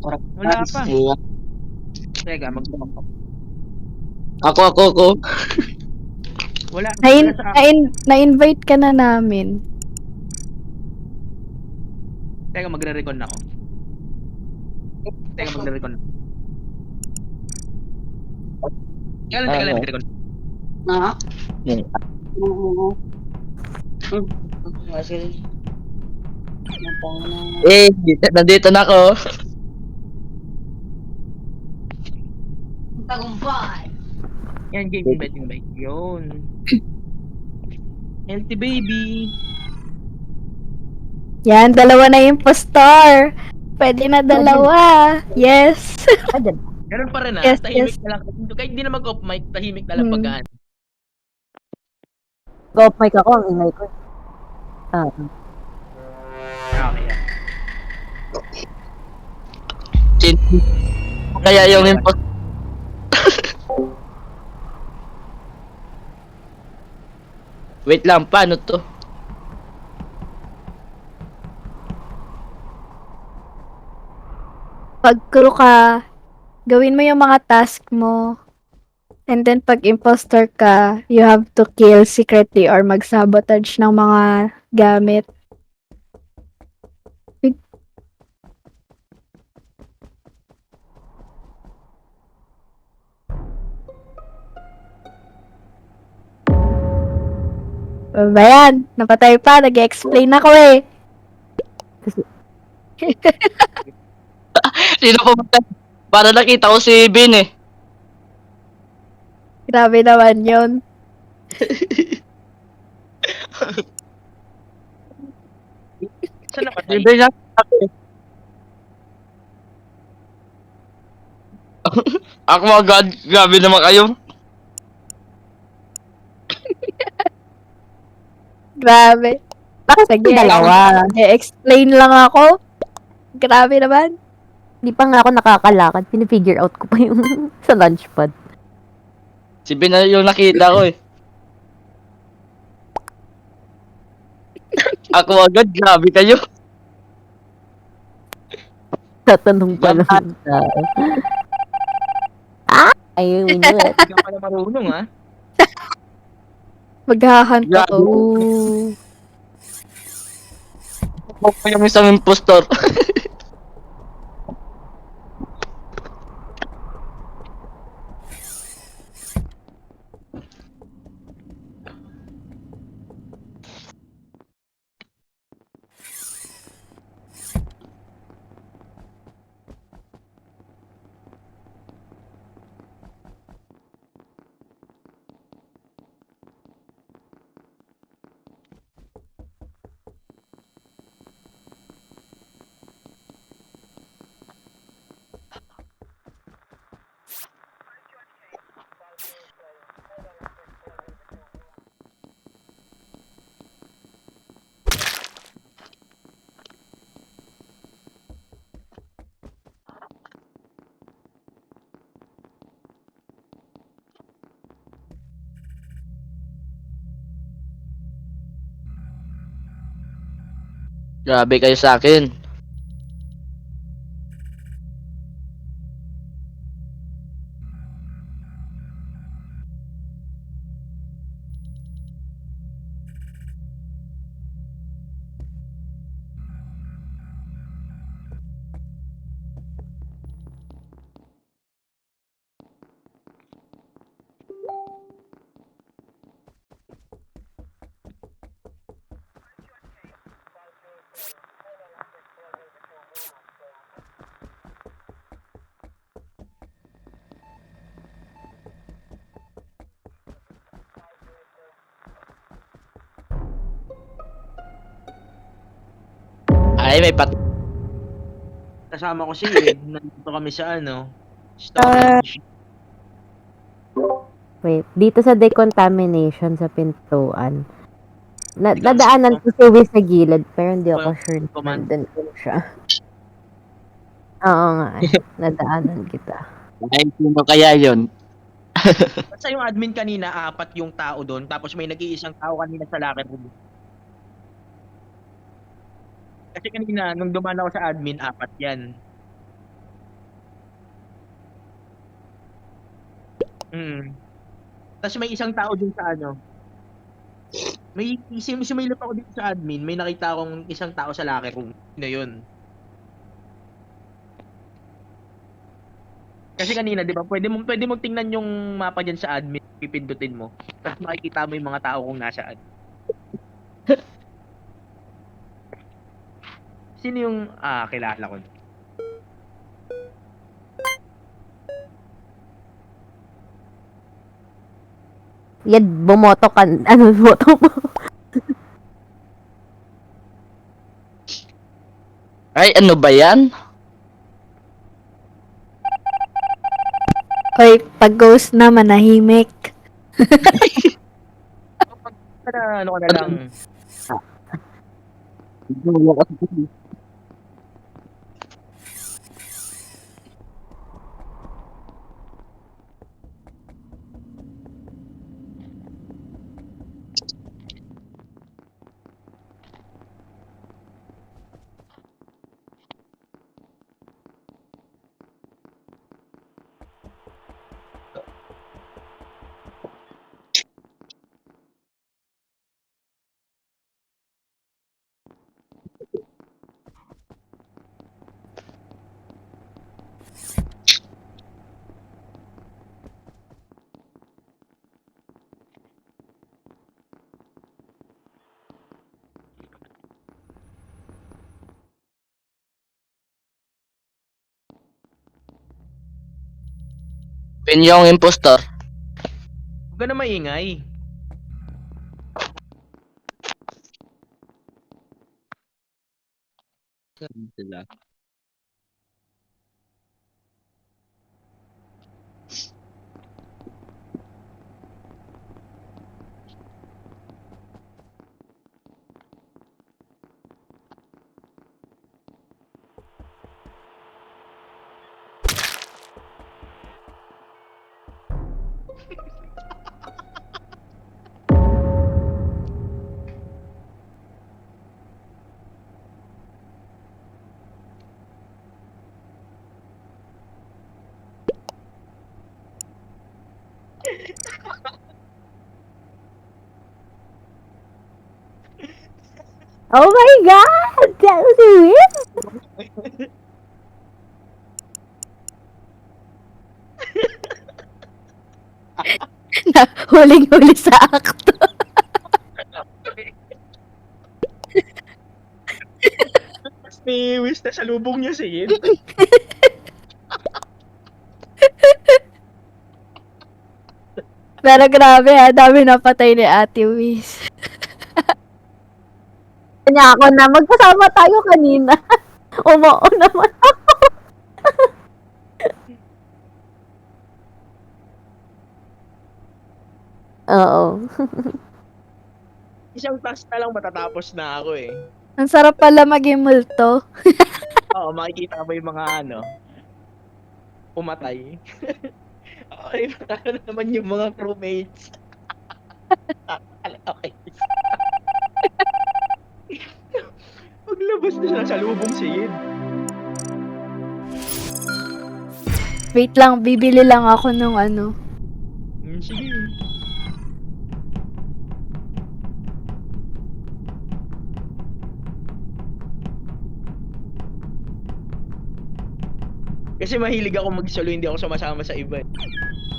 Wala pa. Mga- Teka, Ako. wala sa akin. Na-invite ka na namin. Teka, magre-recon ako. Teka, magre-recon ako. Teka lang, nagre-recon. Ah? Hmm. Nandito na ako. Yan, game invite. Yun. Healthy baby. Yan, dalawa na yung impostor. Pwede na dalawa. Yes. Ganun pa rin Yes, tahimik yes. na lang. Kahit hindi na mag-off mic, tahimik na lang Hmm. pag-aan. Go-off mic ako, ang ingay ko. Okay. Kaya yung impos... Wait lang, paano to? Pag crew ka, gawin mo yung mga task mo. And then pag impostor ka, you have to kill secretly or mag-sabotage ng mga gamit. Ba yan? Napatay pa, nag-explain ako eh. Sino po ba? Para nakita ko si Bin eh. Grabe naman yun. Saan Si napatay? Bin lang. Ako agad. Grabe naman kayo. Grabe. Bakit Sige, dalawa? explain lang ako. Grabe naman. Hindi pa nga ako nakakalakad. Pinifigure out ko pa yung sa lunchpad. Si Bin na yung nakita ko eh. Ako agad. Grabe kayo. Tatanong pa lang yung tao. Ayun mo. Hindi ka pala marunong ha. Maghahunt ako. Ooh. Ako pa yung isang impostor. Grabe kayo sa akin. Ay, may pat... Kasama ko si Ed. Nandito kami sa storage. Wait, dito sa decontamination sa pintuan. Nadaanan ko si Wiz sa gilid, pero hindi ako sure na nandun siya. Oo nga eh. Nadaanan kita. Ay, sino kaya yun? Basta yung admin kanina, 4 yung tao doon. Tapos may nag-iisang tao kanina sa locker room. Kasi kanina, nung dumaan ako sa admin, 4 yan. Mm. Tapos may isang tao din sa ano, may sumilip ako dito sa admin, may nakita akong isang tao sa locker room. Na yun. Kasi kanina, 'di ba? Pwede mong tingnan yung mapa diyan sa admin, pipindutin mo. Tapos makikita mo yung mga tao kung nasaan. Sino yung kilala ko? Yan, bumoto ka. Ano, boto mo? Ay, ano ba yan? Hoy, pag ghost na, manahimik. Ano ka na lang. Pin yung impostor. Huwag ka na maingay. Sila. Oh my God! That was a win! Na huling-huli sa akto. Ni Wiz na salubong niya si Yin. Pero grabe ha, dami napatay ni Ate Wiz. Kanya ako na, magkasama tayo kanina. Umoo naman ako. Oo. Isang task na lang matatapos na ako eh. Ang sarap pala maging multo. Oo, makikita mo yung mga pumatay. Okay, ano naman yung mga crewmates. Okay. Paglabas na siya, salubong si Yin. Wait lang, bibili lang ako nung ano. Sige. Kasi mahilig ako mag-solo, hindi ako sumasama sa iba.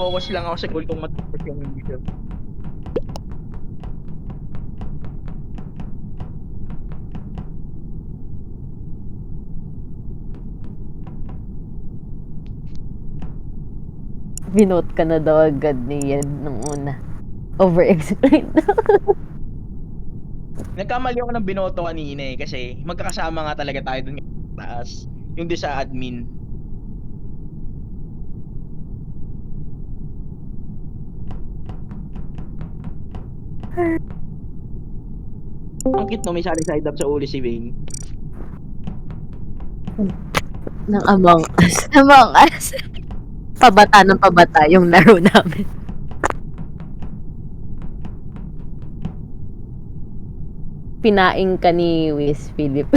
Focus lang ako sa goal kong matapos yung video. Binote ka na daw agad ni Yen nung una. Over-explain. Nagkamali ako ng binoto kanina eh, kasi magkakasama nga talaga tayo dun sa taas. Yung doon sa admin. Ang cute no, may side up sa uli si Wayne. Ng Among Us. Among Us. Pabata ng pabata yung laro namin. Pinaing ka ni Wiz Philip.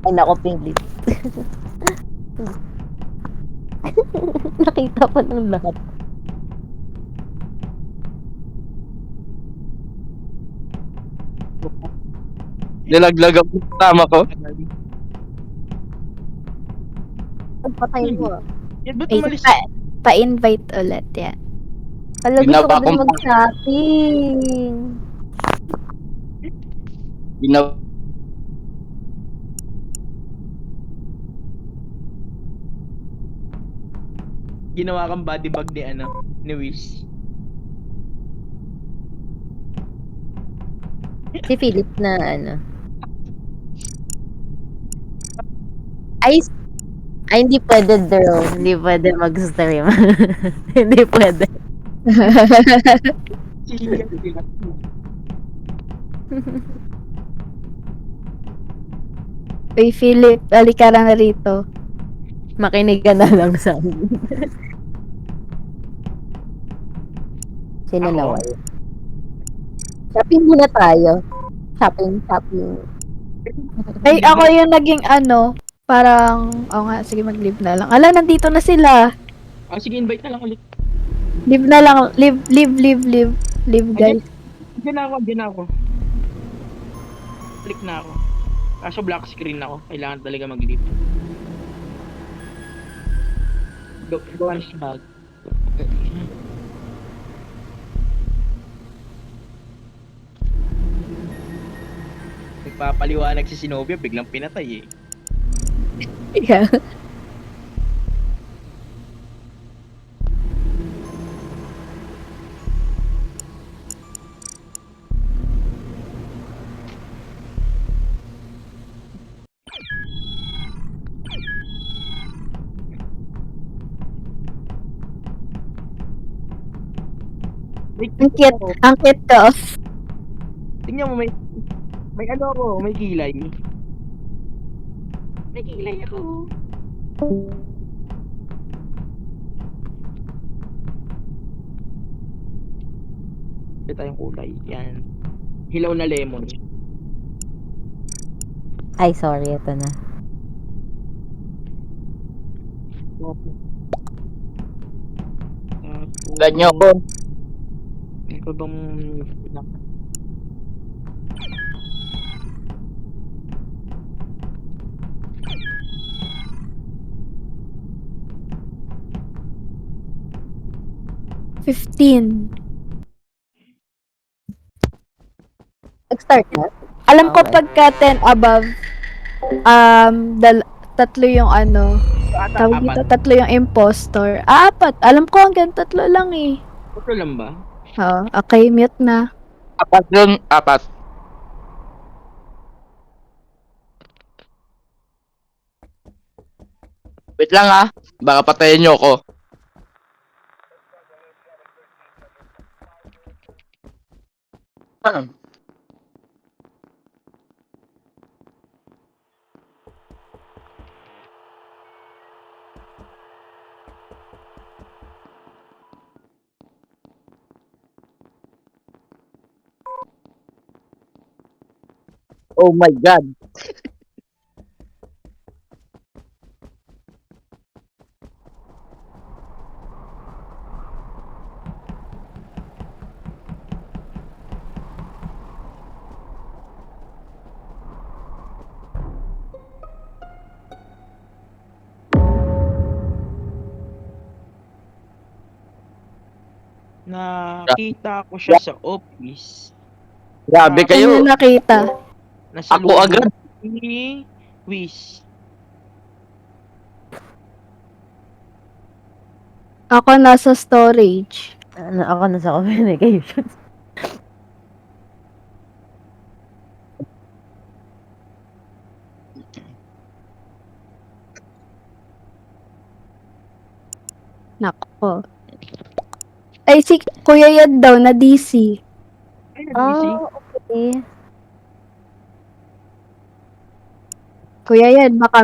Ay nako, Philip. Nakita pa ng lahat. Nilaglag ako sa tama ko. Pagpatay mo. Yan ba't Ay, umalis? pa-invite ulit yan. Alam, gusto Ginawa ko din kong- mag-shopping. Ginawa Ginawa kang body bag ni ni Wish. Si Philip na Ay, hindi pwede, Drew. Hindi pwede mag-stream. Hindi pwede. Sige, sila. Uy, Philip, alika na rito. Makinig ka na lang sa amin. Sino Ako? nawal? Shopping muna tayo. Shopping. Ay, ako yung naging parang, nga, sige, mag-leave na lang. Ala, nandito na sila. Ah, sige, invite na lang ulit. Leave na lang. Leave, guys. Diyan na ako. Click na ako. Kaso black screen ako. Kailangan talaga mag-leave. Punch bag. Nagpapaliwanag si Zenobia, biglang pinatay eh. Yeah. Wait, Ang cute ko. tingnan mo, may ako, may kilay. May kilay ako. Ito tayong kulay. Yan. Hilaw na lemon. Ay, sorry. Ito na. ganyo ko. Ano pa bang... 15. Nag-start na? Alam ko Okay. pagka 10 above, tatlo yung tawag dito, tatlo yung impostor. Apat. Alam ko hanggang tatlo lang eh. Ito lang ba? Oo, okay, mute na. Apat yun, apat. Wait lang ah. Baka patayin niyo ako. Oh my God. Nakita ko siya sa office. Grabe Ano kayo. nakita? Nasa Ako agad. ni Wish. Ako nasa storage. Ako na sa communications. Nako. Ay, si Kuya Yad daw na DC. Ay, nag-busy. Okay. Kuya Yad, baka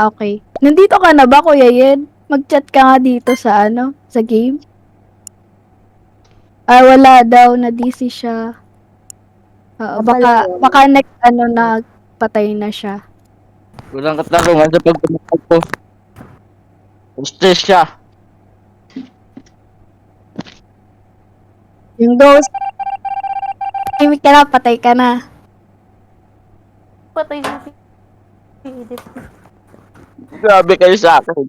okay. Nandito ka na ba, Kuya Yad? Mag-chat ka nga dito sa sa game. Wala daw, na DC siya. Oo, Abala yun. baka next na patay na siya. Walang katarungan sa pagpapag ko. Stress siya. Yung ghost. Timik ka na, patay ka na. Patay na si Philip. Grabe kayo sa akin.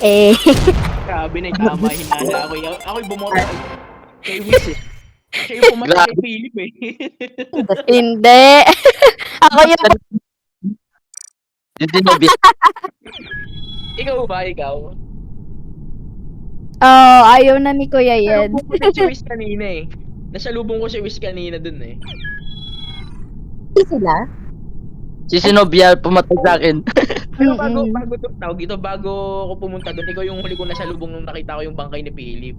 Eh, Grabe na, tama, hinala ako. Ako'y bumoto kay Wiz eh. Siya yung pumatay kay Philip eh. hindi. Ako yung... Hindi na Ikaw ba, ikaw? Oh, ayaw na ni Kuya Yed. Nasalubong ko si Wiz kanina eh. Nasalubong ko si Wiz kanina dun eh. Sila? Si Sinobia pumatay sa akin. Pero bago Mm-mm. tawag ito, bago ako pumunta doon, ikaw yung huli ko nasalubong nung nakita ko yung bangkay ni Philip.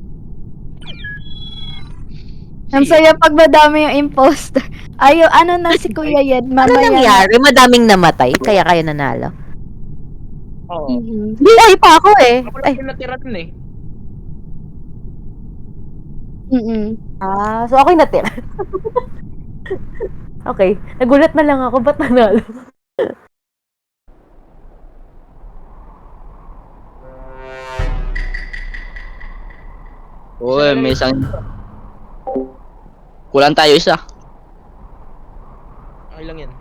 Ang saya pag madami yung imposter. Ayaw, ano na si Kuya Yed, Ano mamaya. nangyari? Madaming namatay, kaya kayo nanalo. Oo. Mhm. Hindi, ay pa ako eh. Ako Ay, lang yung natira dun eh. Mm-mm. so ako'y natira. Okay, nagulat na lang ako, ba't nanalo? Uy, may isang... Kulang tayo isa. Okay lang yan.